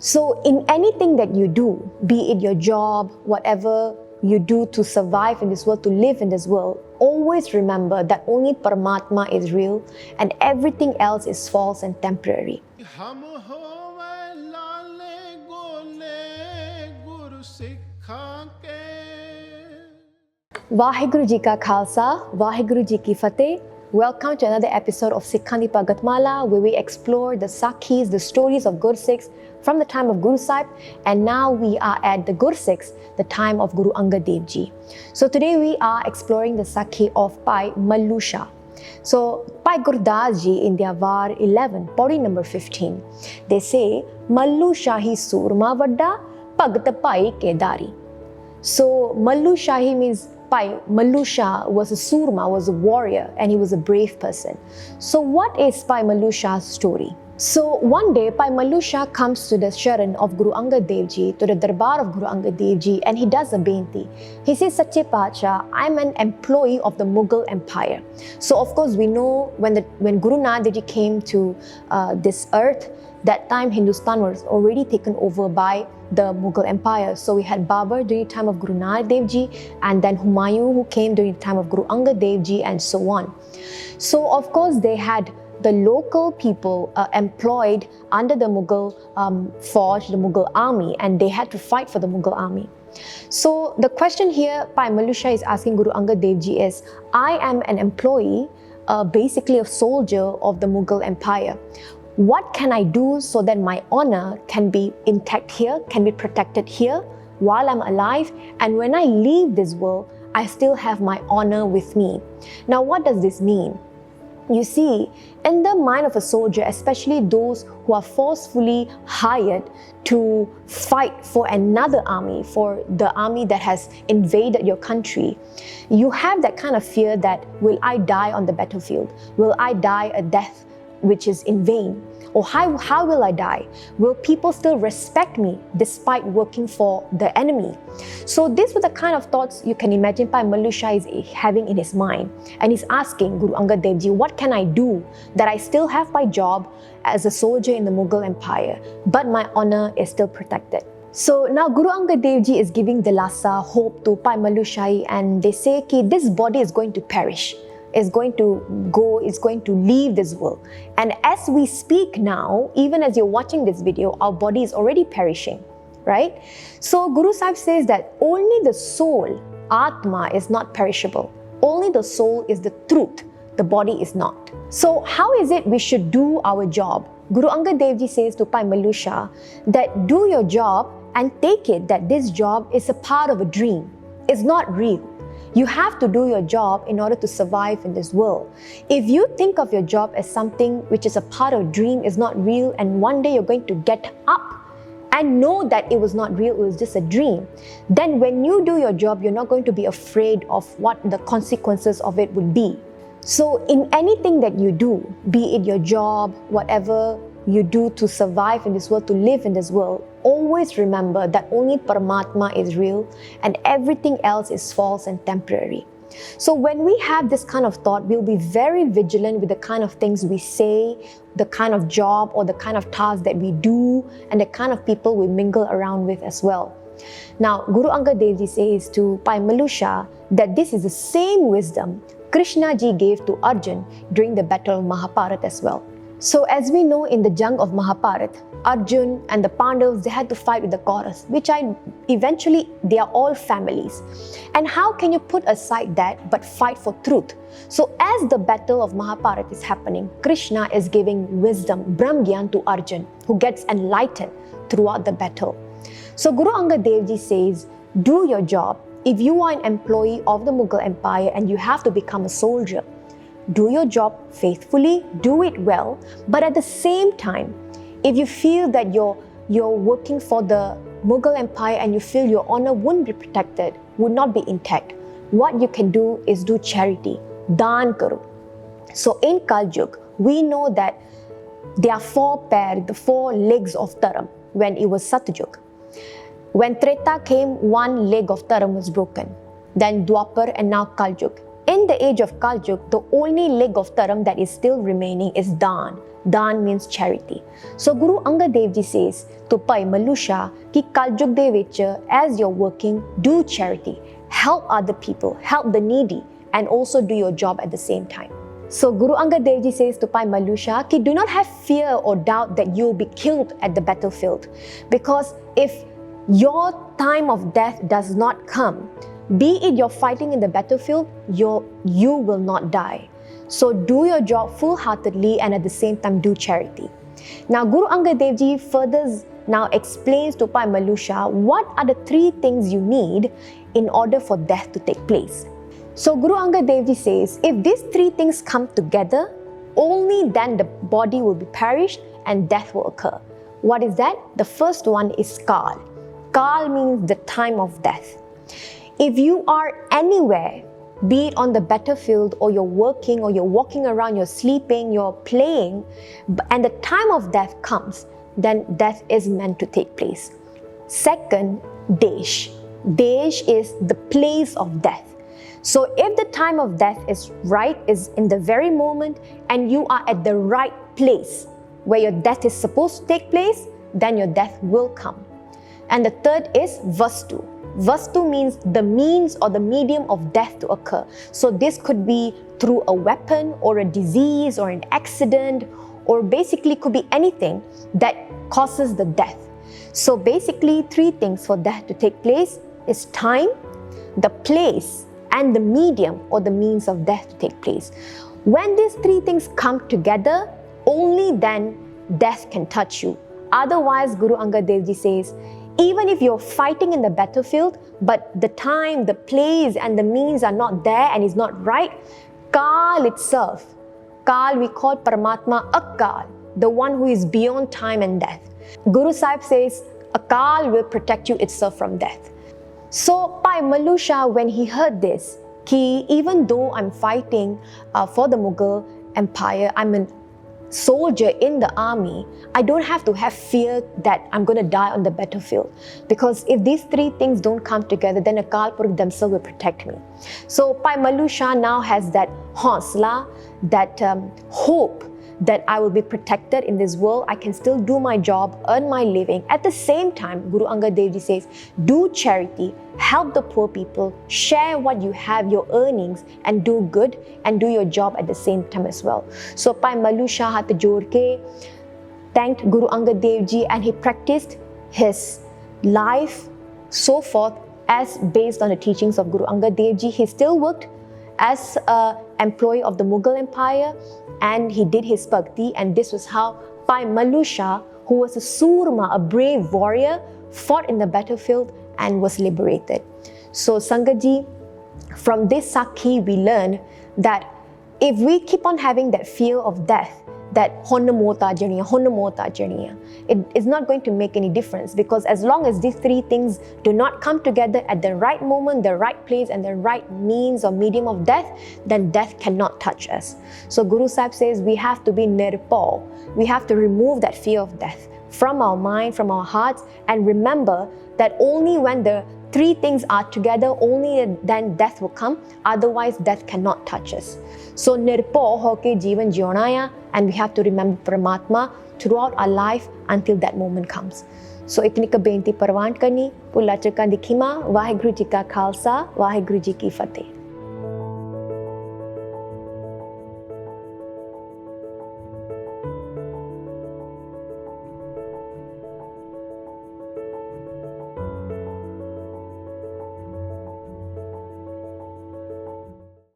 So in anything that you do, be it your job, whatever you do to survive in this world, to live in this world, always remember that only Paramatma is real and everything else is false and temporary. WhyGuru Ji Ka Khalsa, WhyGuru Ji Ki Fateh. Welcome to another episode of Sikhan di Bhagat Mala, where we explore the Sakhis, the stories of Guru Sikhs from the time of Guru Sahib, and now we are at the Guru Sikhs, the time of Guru Angad Dev Ji. So today we are exploring the Sakhi of Bhai Mallu Shah. So Bhai Gurdas Ji in their Var 11, Pauri number 15, they say, Mallu Shahi Surma Vadda, Bhagat Bhai Kedari. So Mallu Shahi means Bhai Mallu Shah was a surma, was a warrior, and he was a brave person. So what is Bhai Mallu Shah's story? So one day, Bhai Mallu Shah comes to the Sharan of Guru Angad Dev Ji, to the Darbar of Guru Angad Dev Ji, and he does a benti. He says, Sache Parchar, I'm an employee of the Mughal Empire. So of course we know when Guru Nanak Dev Ji came to this earth, that time Hindustan was already taken over by the Mughal Empire. So we had Babur during the time of Guru Nanak Dev Ji, and then Humayun who came during the time of Guru Angad Dev Ji, and so on. So of course they had the local people employed under the Mughal force, the Mughal army, and they had to fight for the Mughal army. So the question here Bhai Mallu Shah is asking Guru Angad Dev Ji is, I am an employee, basically a soldier of the Mughal Empire. What can I do so that my honor can be intact here, can be protected here while I'm alive, and when I leave this world, I still have my honor with me? Now, what does this mean? You see, in the mind of a soldier, especially those who are forcefully hired to fight for another army, for the army that has invaded your country, you have that kind of fear that, will I die on the battlefield? Will I die a death which is in vain? Or how will I die? Will people still respect me despite working for the enemy? So these were the kind of thoughts you can imagine Bhai Mallu Shah is having in his mind. And he's asking Guru Angad Dev Ji, what can I do that I still have my job as a soldier in the Mughal Empire, but my honor is still protected? So now Guru Angad Dev Ji is giving dilasa, hope to Bhai Mallu Shah, and they say ki this body is going to perish, is going to go, is going to leave this world. And as we speak now, even as you're watching this video, our body is already perishing, right? So Guru Sahib says that only the soul, Atma, is not perishable. Only the soul is the truth. The body is not. So how is it we should do our job? Guru Angad Dev Ji says to Bhai Mallu Shah that do your job and take it that this job is a part of a dream. It's not real. You have to do your job in order to survive in this world. If you think of your job as something which is a part of a dream, is not real, and one day you're going to get up and know that it was not real, it was just a dream, then when you do your job, you're not going to be afraid of what the consequences of it would be. So in anything that you do, be it your job, whatever you do to survive in this world, to live in this world, always remember that only Paramatma is real and everything else is false and temporary. So when we have this kind of thought, we'll be very vigilant with the kind of things we say, the kind of job or the kind of task that we do, and the kind of people we mingle around with as well. Now, Guru Angad Dev Ji says to Bhai Mallu Shah that this is the same wisdom Krishna Ji gave to Arjun during the battle of Mahabharata as well. So as we know, in the jung of Mahabharata, Arjun and the Pandavas, they had to fight with the Kauravas, which eventually they are all families. And how can you put aside that but fight for truth? So as the battle of Mahabharata is happening, Krishna is giving wisdom, Brahmgyan, to Arjun, who gets enlightened throughout the battle. So Guru Angad Dev Ji says, do your job. If you are an employee of the Mughal Empire and you have to become a soldier, do your job faithfully, do it well, but at the same time, if you feel that you're working for the Mughal Empire and you feel your honor wouldn't be protected, would not be intact, what you can do is do charity, daan karo. So in Kaljug, we know that there are the four legs of Dharam when it was Satyug. When Treta came, one leg of Dharam was broken. Then Dwapar and now Kaljug. In the age of Kaljug, the only leg of Dharam that is still remaining is Daan. Daan means charity. So Guru Angad Dev Ji says to Bhai Mallu Shah कि कलयुग दे विच as you're working, do charity, help other people, help the needy, and also do your job at the same time. So Guru Angad Dev Ji says to Bhai Mallu Shah कि do not have fear or doubt that you'll be killed at the battlefield, because if your time of death does not come, be it you're fighting in the battlefield, you will not die. So do your job full-heartedly and at the same time do charity. Now Guru Angad Dev Ji further now explains to Bhai Mallu Shah what are the 3 things you need in order for death to take place. So Guru Angad Dev Ji says, if these 3 things come together, only then the body will be perished and death will occur. What is that? The first one is Kal. Kal means the time of death. If you are anywhere, be it on the battlefield or you're working or you're walking around, you're sleeping, you're playing, and the time of death comes, then death is meant to take place. Second, Desh. Desh is the place of death. So if the time of death is in the very moment, and you are at the right place where your death is supposed to take place, then your death will come. And the third is Vastu. Vastu means the means or the medium of death to occur. So this could be through a weapon or a disease or an accident, or basically could be anything that causes the death. So basically 3 things for death to take place is time, the place, and the medium or the means of death to take place. When these 3 things come together, only then death can touch you. Otherwise, Guru Angad Dev Ji says, even if you're fighting in the battlefield, but the time, the place, and the means are not there and is not right, Kal itself, Kal we call Paramatma Akal, the one who is beyond time and death. Guru Sahib says, Akal will protect you itself from death. So Bhai Mallu Shah, when he heard this, ki even though I'm fighting for the Mughal Empire, I'm a soldier in the army, I don't have to have fear that I'm going to die on the battlefield, because if these 3 things don't come together, then Akal Purukh themselves will protect me. So Bhai Mallu Shah now has that hausla, that hope that I will be protected in this world. I can still do my job, earn my living. At the same time, Guru Angad Dev Ji says, do charity, help the poor people, share what you have, your earnings, and do good and do your job at the same time as well. So Bhai Mallu Shah hat jod ke thanked Guru Angad Dev Ji, and he practiced his life so forth as based on the teachings of Guru Angad Dev Ji. He still worked as an employee of the Mughal Empire, and he did his bhakti, and this was how Bhai Mallu Shah, who was a surma, a brave warrior, fought in the battlefield and was liberated. So Sangat Ji, from this Sakhi we learn that if we keep on having that fear of death, that honna maut aa jani, it is not going to make any difference, because as long as these 3 things do not come together at the right moment, the right place, and the right means or medium of death, then death cannot touch us. So Guru Sahib says we have to be nirpaw. We have to remove that fear of death from our mind, from our hearts, and remember that only when the 3 things are together, only then death will come. Otherwise, death cannot touch us. So nirpaw hoke jeevan jiona hai, and we have to remember Paramatma throughout our life until that moment comes. So itni ka benti parwan karni, pulla chakan di khima, WhyGuru Ji ka Khalsa, WhyGuru Ji ki Fateh.